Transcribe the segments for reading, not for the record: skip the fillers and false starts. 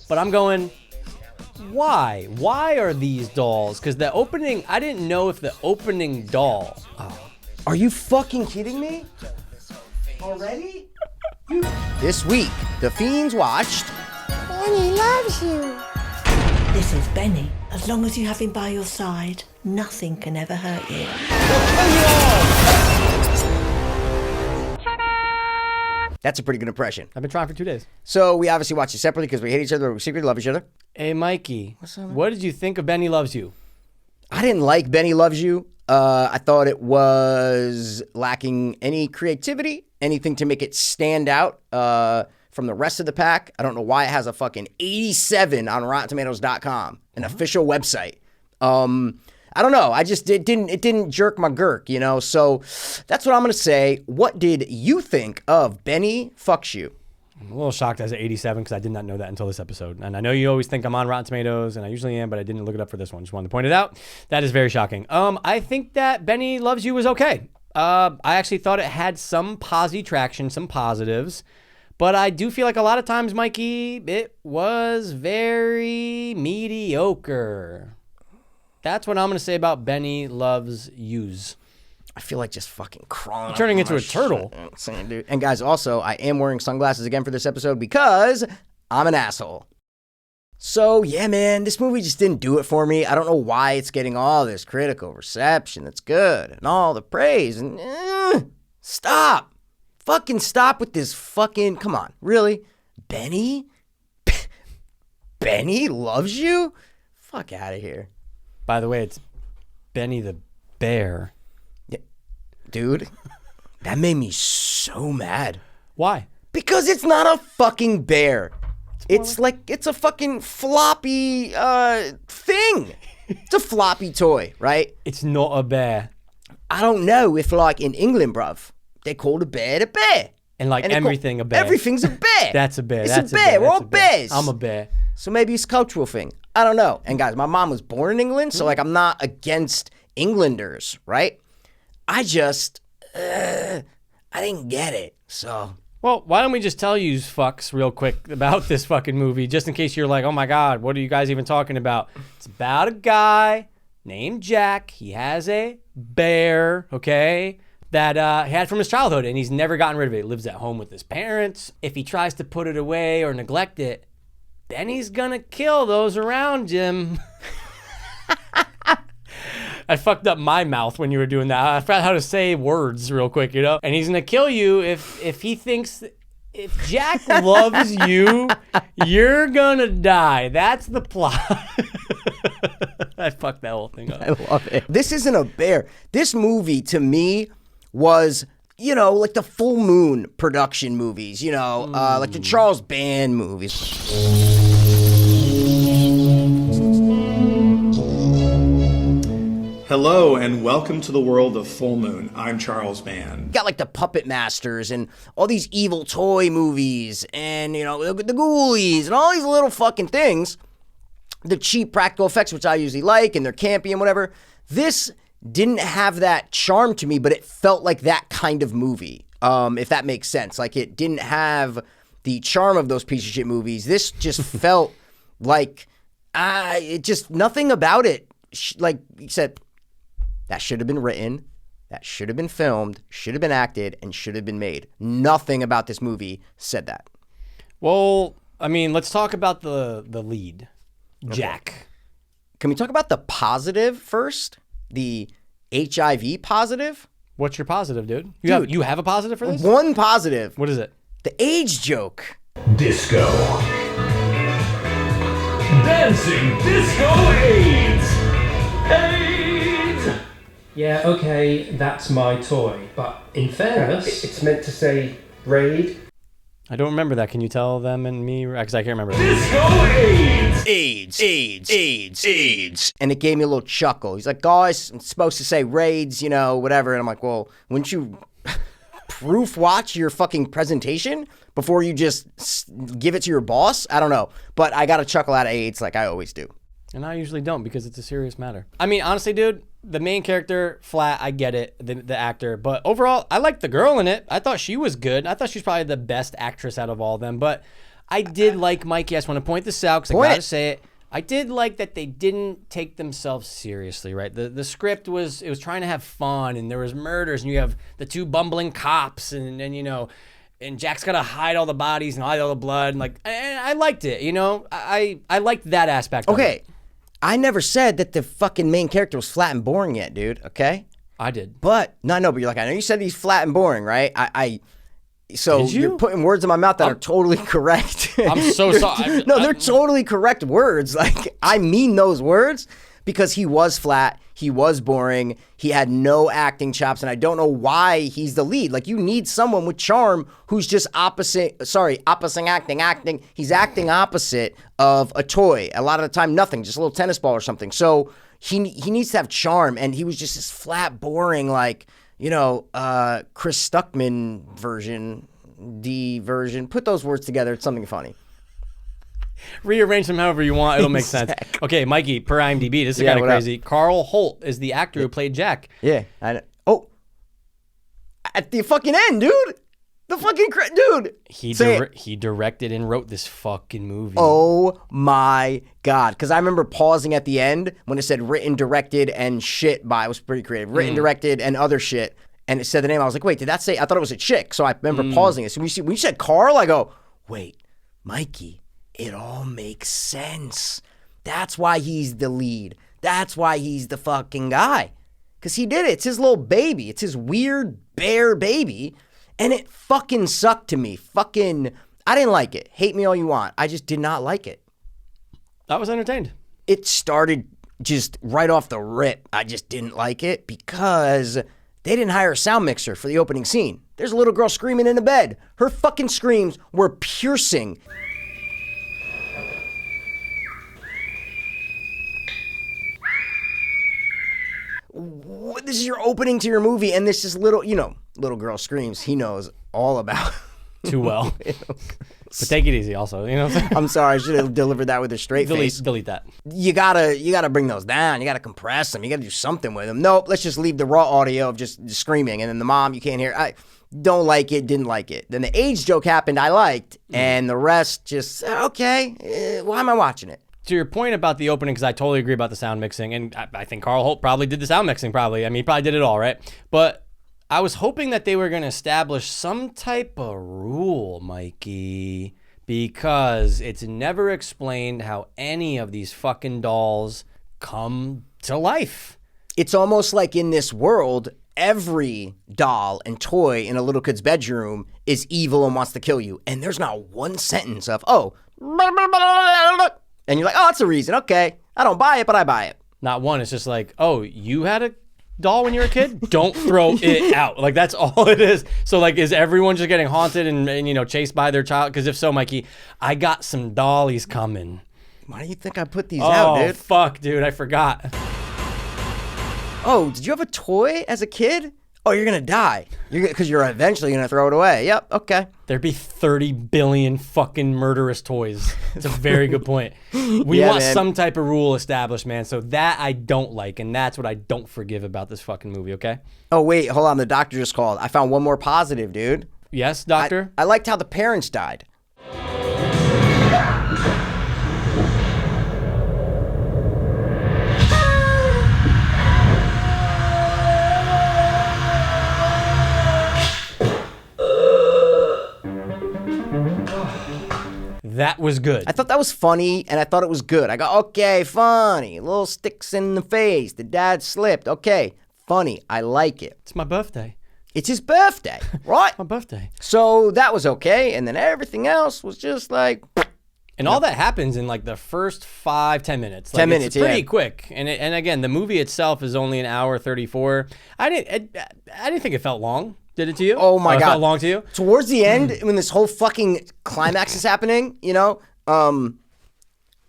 But I'm going, why? Why are these dolls? Because the opening, I didn't know if the opening doll. Oh. Are you fucking kidding me? Already? This week, the Fiends watched Benny Loves You. This is Benny. As long as you have him by your side, nothing can ever hurt you. That's a pretty good impression. I've been trying for 2 days. So we obviously watched it separately because we hate each other, but we secretly love each other. Hey, Mikey. What's up, man? What did you think of Benny Loves You? I didn't like Benny Loves You. I thought it was lacking any creativity, anything to make it stand out from the rest of the pack. I don't know why it has a fucking 87 on RottenTomatoes.com, an official website. I don't know. It didn't jerk my gurk, you know? So that's what I'm going to say. What did you think of Benny Fucks You? I'm a little shocked as an 87 because I did not know that until this episode. And I know you always think I'm on Rotten Tomatoes, and I usually am, but I didn't look it up for this one. Just wanted to point it out. That is very shocking. I think that Benny Loves You was okay. I actually thought it had some traction, some positives. But I do feel like a lot of times, Mikey, it was very mediocre. That's what I'm going to say about Benny Loves You's. I feel like just fucking crawling. You're turning into a turtle. Dude. And guys, also, I am wearing sunglasses again for this episode because I'm an asshole. So, yeah, man, this movie just didn't do it for me. I don't know why it's getting all this critical reception that's good and all the praise. And stop. Fucking stop with this fucking, come on, really? Benny? Benny Loves You? Fuck out of here. By the way, it's Benny the Bear. Yeah. Dude, that made me so mad. Why? Because it's not a fucking bear. It's a fucking floppy thing. It's a floppy toy, right? It's not a bear. I don't know if, like, in England, bruv, they called a bear. And everything a bear. Everything's a bear. That's a bear. It's a bear. We're all bears. I'm a bear. So maybe it's a cultural thing. I don't know. And guys, my mom was born in England, so like I'm not against Englanders, right? I just, I didn't get it. So. Well, why don't we just tell you fucks real quick about this fucking movie, just in case you're like, oh my God, what are you guys even talking about? It's about a guy named Jack. He has a bear, okay, that he had from his childhood, and he's never gotten rid of it. He lives at home with his parents. If he tries to put it away or neglect it, then he's gonna kill those around him. I fucked up my mouth when you were doing that. I forgot how to say words real quick, you know? And he's gonna kill you if he thinks, if Jack loves you, you're gonna die. That's the plot. I fucked that whole thing up. I love it. This isn't a bear. This movie, to me, was, you know, like the Full Moon production movies, you know, like the Charles Band movies. Hello and welcome to the world of Full Moon. I'm Charles Band. Got like the Puppet Masters and all these evil toy movies and, you know, the Ghoulies and all these little fucking things. The cheap practical effects, which I usually like, and they're campy and whatever. This didn't have that charm to me, but it felt like that kind of movie, if that makes sense. Like, it didn't have the charm of those piece of shit movies. This just felt like, it just, nothing about it, like, except that should have been written, that should have been filmed, should have been acted, and should have been made. Nothing about this movie said that. Well, I mean, let's talk about the lead, Jack. Okay. Can we talk about the positive first? The HIV positive? What's your positive, dude? You have a positive for this? One positive. What is it? The AIDS joke. Disco. Dancing Disco AIDS. AIDS! Yeah, okay, that's my toy, but in fairness... It's meant to say raid. I don't remember that. Can you tell them and me? Because I can't remember. Disco AIDS! AIDS, AIDS, AIDS, AIDS. And it gave me a little chuckle. He's like, guys, I'm supposed to say raids, you know, whatever. And I'm like, well, wouldn't you proof watch your fucking presentation before you just give it to your boss? I don't know. But I got a chuckle out of AIDS like I always do. And I usually don't because it's a serious matter. I mean, honestly, dude, the main character, flat, I get it, the actor. But overall, I liked the girl in it. I thought she was good. I thought she was probably the best actress out of all of them. But I did like Mikey. I just want to point this out because I gotta say it. I did like that they didn't take themselves seriously, right? The script was trying to have fun, and there was murders, and you have the two bumbling cops, and and Jack's got to hide all the bodies and hide all the blood, and I liked it, I liked that aspect. Okay, of it. I never said that the fucking main character was flat and boring yet, dude. Okay, I did, but no, but you're like, I know you said he's flat and boring, right? So Did you? You're putting words in my mouth that are totally correct. I'm so sorry. No, they're totally correct words. Like, I mean those words because he was flat, he was boring, he had no acting chops, and I don't know why he's the lead. Like, you need someone with charm who's just opposite acting. He's acting opposite of a toy. A lot of the time, nothing, just a little tennis ball or something. So he needs to have charm, and he was just this flat, boring, like, Chris Stuckman version, D version. Put those words together. It's something funny. Rearrange them however you want. It'll make sense. Okay, Mikey, per IMDb, this is kind of crazy. Carl Holt is the actor who played Jack. Yeah. Oh, at the fucking end, dude. The fucking dude. He directed and wrote this fucking movie. Oh my God. Because I remember pausing at the end when it said written, directed, and shit by. It was pretty creative. Written, directed, and other shit. And it said the name. I was like, wait, did that say? I thought it was a chick. So I remember pausing it. So when you said Carl, I go, wait, Mikey, it all makes sense. That's why he's the lead. That's why he's the fucking guy. Because he did it. It's his little baby. It's his weird bear baby. And it fucking sucked to me. I didn't like it. Hate me all you want. I just did not like it. I was entertained. It started just right off the rip. I just didn't like it because they didn't hire a sound mixer for the opening scene. There's a little girl screaming in the bed. Her fucking screams were piercing. This is your opening to your movie, and this is little girl screams. He knows all about too well. But take it easy also, what I'm saying? I'm sorry, I should have delivered that with a straight face. Delete that. You gotta bring those down. You gotta compress them. You gotta do something with them. Nope, let's just leave the raw audio of just screaming, and then the mom, you can't hear. I don't like it, didn't like it. Then the AIDS joke happened, I liked, and the rest just, okay, why am I watching it? To your point about the opening, because I totally agree about the sound mixing, and I think Carl Holt probably did the sound mixing, probably. I mean, he probably did it all, right? But I was hoping that they were going to establish some type of rule, Mikey, because it's never explained how any of these fucking dolls come to life. It's almost like in this world, every doll and toy in a little kid's bedroom is evil and wants to kill you. And there's not one sentence of, and you're like, oh, that's a reason. Okay. I don't buy it, but I buy it. Not one. It's just like, oh, you had a doll when you were a kid? Don't throw it out. Like, that's all it is. So, like, is everyone just getting haunted and chased by their child? Because if so, Mikey, I got some dollies coming. Why do you think I put these out, dude? Oh, fuck, dude. I forgot. Oh, did you have a toy as a kid? Oh, you're going to die. Because you're eventually going to throw it away. Yep, okay. There'd be 30 billion fucking murderous toys. It's a very good point. We want some type of rule established, man. So that I don't like, and that's what I don't forgive about this fucking movie, okay? Oh, wait, hold on. The doctor just called. I found one more positive, dude. Yes, doctor? I liked how the parents died. That was good. I thought that was funny, and I thought it was good. I go, okay, funny. Little sticks in the face. The dad slipped. Okay, funny. I like it. It's my birthday. It's his birthday, right? My birthday. So that was okay, and then everything else was just like... And all that happens in like the first 5-10 minutes. Like, 10 minutes, it's pretty quick. And again, the movie itself is only an hour 34. I didn't think it felt long. Did it to you? Oh my God. It felt long to you? Towards the end, when this whole fucking climax is happening,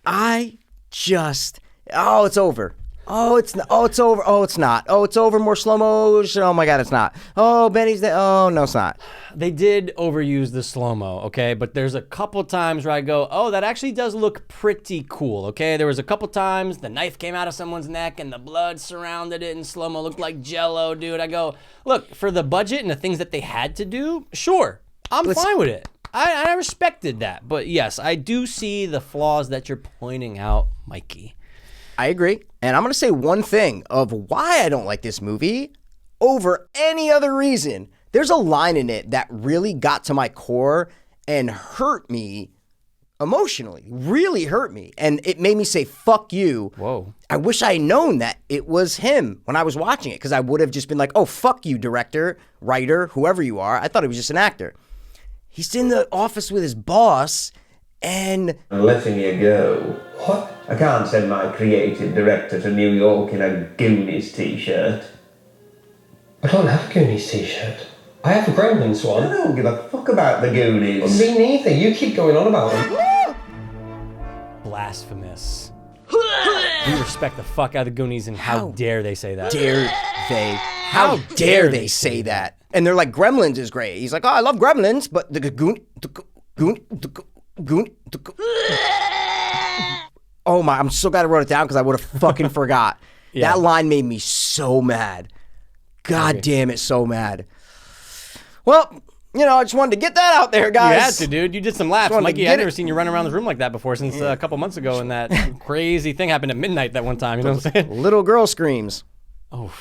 I just, it's over. Oh, it's not. Oh, it's over. Oh, it's not. Oh, it's over. More slow motion. Oh my God, it's not. Oh, Benny's there. Oh, no, it's not. They did overuse the slow-mo, okay? But there's a couple times where I go, oh, that actually does look pretty cool, okay? There was a couple times the knife came out of someone's neck and the blood surrounded it in slow-mo, looked like Jell-O, dude. I go, look, for the budget and the things that they had to do, sure, I'm fine with it. I respected that. But yes, I do see the flaws that you're pointing out, Mikey. I agree. And I'm going to say one thing of why I don't like this movie over any other reason. There's a line in it that really got to my core and hurt me emotionally, really hurt me. And it made me say, fuck you. Whoa. I wish I had known that it was him when I was watching it, because I would have just been like, oh, fuck you, director, writer, whoever you are. I thought he was just an actor. He's in the office with his boss and... I'm letting you go. What? I can't send my creative director to New York in a Goonies t-shirt. I don't have a Goonies t-shirt. I have a Gremlins I one. don't give a fuck about the Goonies. Me neither. You keep going on about them. Blasphemous. We respect the fuck out of the Goonies, and how dare they say that? How dare they say that? And they're like, Gremlins is great. He's like, oh, I love Gremlins, but the goon. Oh my, I'm so glad I wrote it down because I would have fucking forgot. Yeah. That line made me so mad. God damn it, so mad. Well, I just wanted to get that out there, guys. You had to, dude. You did some laps. Wanted to Mikey, get I've never it. seen you run around this room like that before since a couple months ago, and that crazy thing happened at midnight that one time. You know what I'm saying? Little girl screams. Oh.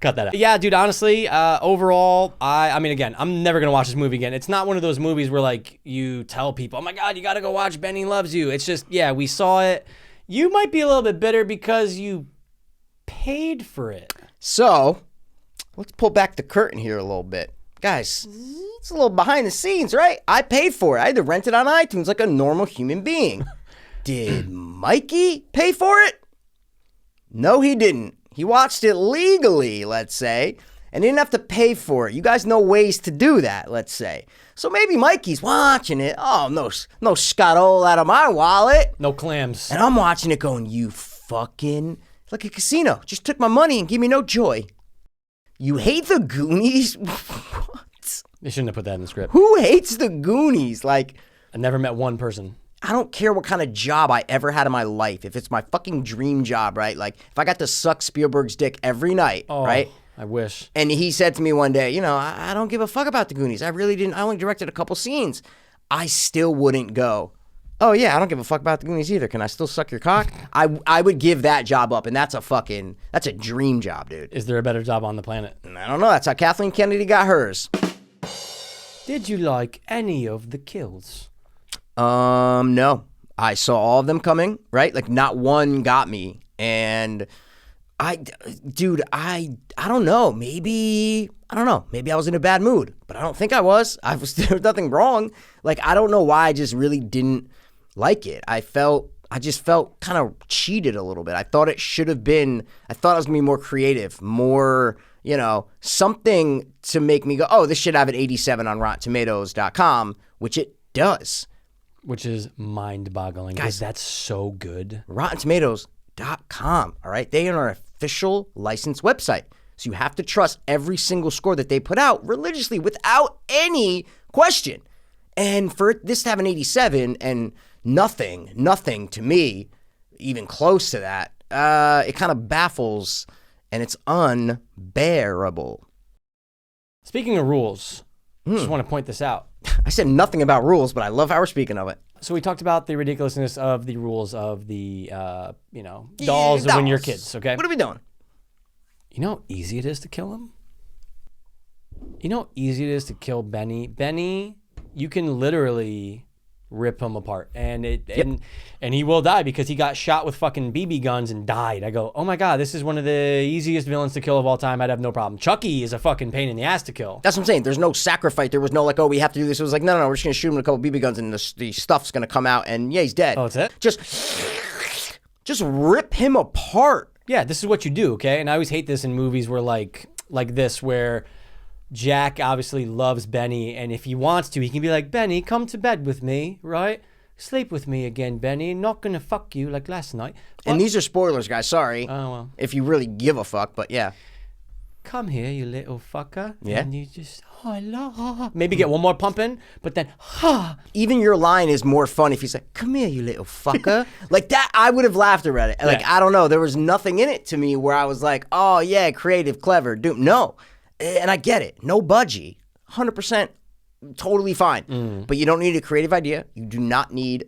Cut that out. Yeah, dude, honestly, overall, I mean, again, I'm never going to watch this movie again. It's not one of those movies where, like, you tell people, oh, my God, you got to go watch Benny Loves You. It's just, yeah, we saw it. You might be a little bit bitter because you paid for it. So, let's pull back the curtain here a little bit. Guys, it's a little behind the scenes, right? I paid for it. I had to rent it on iTunes like a normal human being. Did Mikey pay for it? No, he didn't. He watched it legally, let's say, and didn't have to pay for it. You guys know ways to do that, let's say. So maybe Mikey's watching it. Oh, no scuttle out of my wallet. No clams. And I'm watching it going, you fucking, like a casino. Just took my money and gave me no joy. You hate the Goonies? What? They shouldn't have put that in the script. Who hates the Goonies? Like, I never met one person. I don't care what kind of job I ever had in my life. If it's my fucking dream job, right? Like, if I got to suck Spielberg's dick every night, right? I wish. And he said to me one day, I don't give a fuck about the Goonies. I really didn't. I only directed a couple scenes. I still wouldn't go, oh, yeah, I don't give a fuck about the Goonies either. Can I still suck your cock? I would give that job up, and that's a dream job, dude. Is there a better job on the planet? I don't know. That's how Kathleen Kennedy got hers. Did you like any of the kills? No. I saw all of them coming, right? Like, not one got me. And I don't know. Maybe I was in a bad mood, but I don't think I was. There was nothing wrong. Like, I don't know why I just really didn't like it. I just felt kind of cheated a little bit. I thought it should have been, I thought it was going to be more creative, more, something to make me go, oh, this should have an 87 on RottenTomatoes.com, which it does. Which is mind-boggling, because that's so good. RottenTomatoes.com, all right? They are an official licensed website. So you have to trust every single score that they put out religiously without any question. And for this to have an 87 and nothing to me, even close to that, it kind of baffles and it's unbearable. Speaking of rules, I just want to point this out. I said nothing about rules, but I love how we're speaking of it. So we talked about the ridiculousness of the rules of the, dolls when you're kids, okay? What are we doing? You know how easy it is to kill him? You know how easy it is to kill Benny? Benny, you can literally rip him apart. And he will die because he got shot with fucking BB guns and died. I go, oh my God, this is one of the easiest villains to kill of all time. I'd have no problem. Chucky is a fucking pain in the ass to kill. That's what I'm saying. There's no sacrifice. There was no like, oh, we have to do this. It was like, no, we're just going to shoot him with a couple BB guns and the stuff's going to come out and yeah, he's dead. Oh, that's it? Just rip him apart. Yeah, this is what you do, okay? And I always hate this in movies where like this, where Jack obviously loves Benny, and if he wants to, he can be like, Benny, come to bed with me, right? Sleep with me again, Benny. Not gonna fuck you like last night. But, and these are spoilers, guys. Sorry. Oh, well. If you really give a fuck, but yeah. Come here, you little fucker. Yeah. And you just, maybe get one more pump in, but then, Even your line is more fun if he's like, come here, you little fucker. Like that, I would have laughed at it. Like, I don't know. There was nothing in it to me where I was like, oh, yeah, creative, clever. Dude, no. And I get it. No budgie. 100% totally fine. But you don't need a creative idea. You do not need,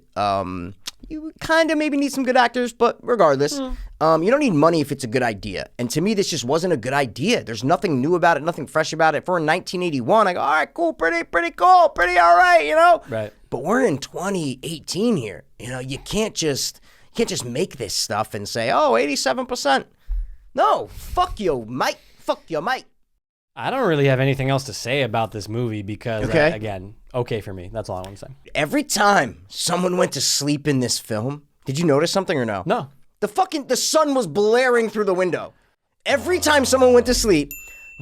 you kind of maybe need some good actors, but regardless, you don't need money if it's a good idea. And to me, this just wasn't a good idea. There's nothing new about it, nothing fresh about it. For 1981, I go, all right, cool, pretty cool, pretty all right, you know? Right. But we're in 2018 here. You know, you can't just make this stuff and say, oh, 87%. No, fuck you, mate. Fuck you, mate. I don't really have anything else to say about this movie because, Okay. again, okay for me. That's all I want to say. Every time someone went to sleep in this film, did you notice something or no? No. The sun was blaring through the window. Every time someone went to sleep,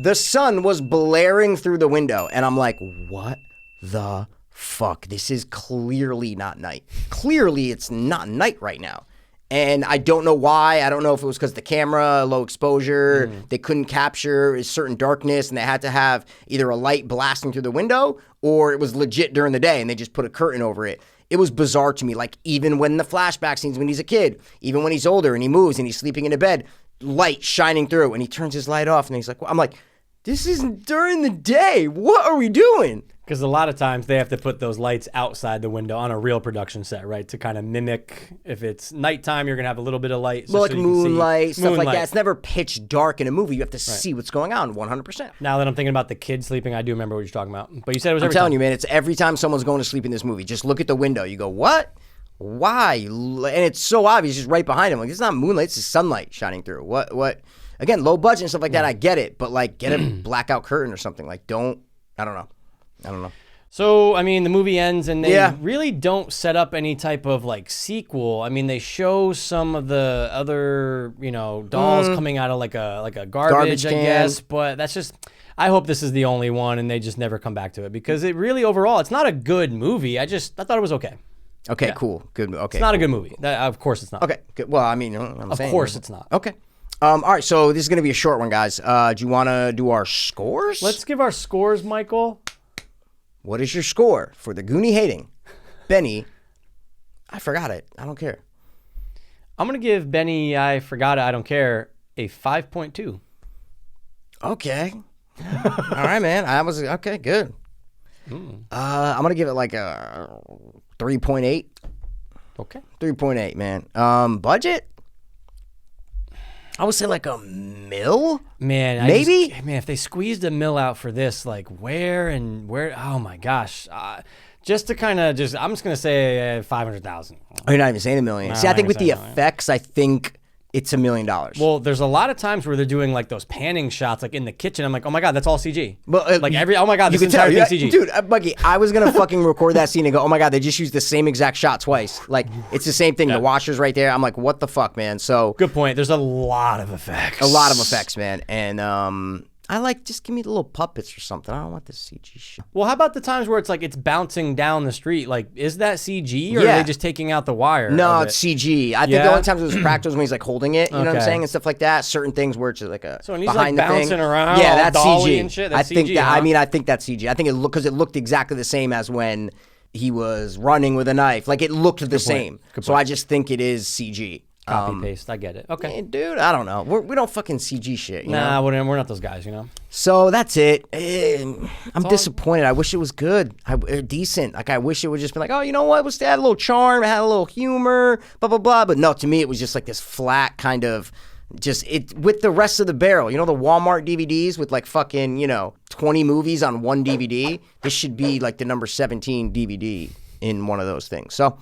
the sun was blaring through the window. And I'm like, what the fuck? This is clearly not night. Clearly it's not night right now. And I don't know why. I don't know if it was because the camera, low exposure, they couldn't capture a certain darkness and they had to have either a light blasting through the window or it was legit during the day and they just put a curtain over it. It was bizarre to me. Like even when the flashback scenes when he's a kid, even when he's older and he moves and he's sleeping in a bed, light shining through and he turns his light off and he's like, well, I'm like, this isn't during the day. What are we doing? Because a lot of times they have to put those lights outside the window on a real production set, right? To kind of mimic, if it's nighttime, you're going to have a little bit of light. Well, like so you can see moonlight, stuff like moonlight. that. It's never pitch dark in a movie. You have to see what's going on 100%. Now that I'm thinking about the kids sleeping, I do remember what you're talking about. But you said it was I'm every telling time. you, man, it's every time someone's going to sleep in this movie. Just look at the window. You go, what? Why? And it's so obvious, just right behind him. Like, it's not moonlight, it's just sunlight shining through. What? Again, low budget and stuff like that, I get it. But, like, get a blackout curtain or something. Like, I don't know. So, I mean, the movie ends and they Yeah. really don't set up any type of like sequel. I mean, they show some of the other, dolls coming out of like a garbage I can. guess, but that's just I hope this is the only one and they just never come back to it because it really overall it's not a good movie. I thought it was okay. Okay, cool. Good. Okay. It's not a good movie. Of course it's not. Okay, good. Well, I mean, I'm Of saying. course it's not. Okay. All right, so this is going to be a short one, guys. Do you want to do our scores? Let's give our scores, Michael. What is your score for the Goonie hating Benny? I forgot it. I don't care. I'm going to give Benny I Forgot It, I Don't Care a 5.2. Okay. All right, man. Okay, good. I'm going to give it like a 3.8. Okay. 3.8, man. Budget? I would say like a mil? Man, Maybe? If they squeezed a mill out for this, like where? Oh my gosh. Just to kind of I'm just going to say 500,000. Oh, you're not even saying a million. See, I think with the effects, I think it's $1 million. Well, there's a lot of times where they're doing like those panning shots, like in the kitchen. I'm like, oh my God, that's all CG. But, oh my God, you this can tell, entire thing's CG. Dude, Buggy, I was going to fucking record that scene and go, oh my God, they just used the same exact shot twice. Like, it's the same thing. The washer's right there. I'm like, what the fuck, man? So, Good point. There's a lot of effects. a lot of effects, man. And I like, just give me the little puppets or something. I don't want this CG shit. Well, how about the times where it's like it's bouncing down the street? Like, is that CG or Yeah. are they just taking out the wire? No, of it's it? CG. I think Yeah? the only times it was practical was when he's like holding it, you know what I'm Okay. saying, and stuff like that. Certain things where it's just like a So when he's, behind like, the thing. bouncing around, yeah, all that's dolly CG. and shit, I that's think CG, that. huh? I think that's CG. I think because it looked exactly the same as when he was running with a knife. Like it looked the same. So I just think it is CG. Copy paste. I get it. Okay. Hey, dude, I don't know. We don't fucking CG shit. You Nah, know? we're not those guys, So that's it. I'm disappointed. I wish it was good. Decent. Like I wish it would just be like, oh, you know what? It had a little charm. It had a little humor. Blah blah blah. But no, to me, it was just like this flat kind of. Just it with the rest of the barrel. You know the Walmart DVDs with like fucking 20 movies on one DVD. This should be like the number 17 DVD in one of those things. So.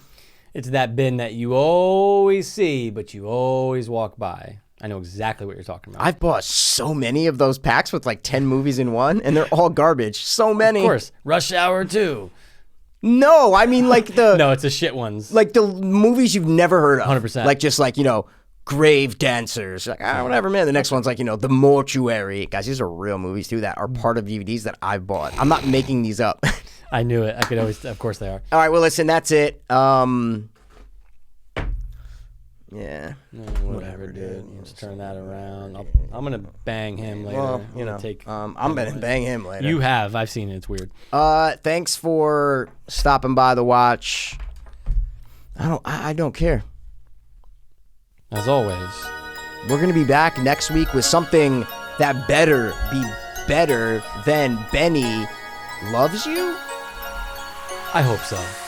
It's that bin that you always see, but you always walk by. I know exactly what you're talking about. I've bought so many of those packs with like 10 movies in one, and they're all garbage. So many. Of course. Rush Hour 2. No, I mean like the No, it's the shit ones. like the movies you've never heard of. 100%. Like just like, Grave Dancers. Like, whatever, man. The next one's like, The Mortuary. Guys, these are real movies too that are part of DVDs that I've bought. I'm not making these up. I knew it. I could always, of course they are. All right, well, listen, that's it. Yeah. Whatever, dude. Let's turn that around. I'm going to bang him later. Well, I'm gonna take. I'm gonna bang him later. You have. I've seen it. It's weird. Thanks for stopping by the watch. I don't care. As always. We're gonna be back next week with something that better be better than Benny loves you? I hope so.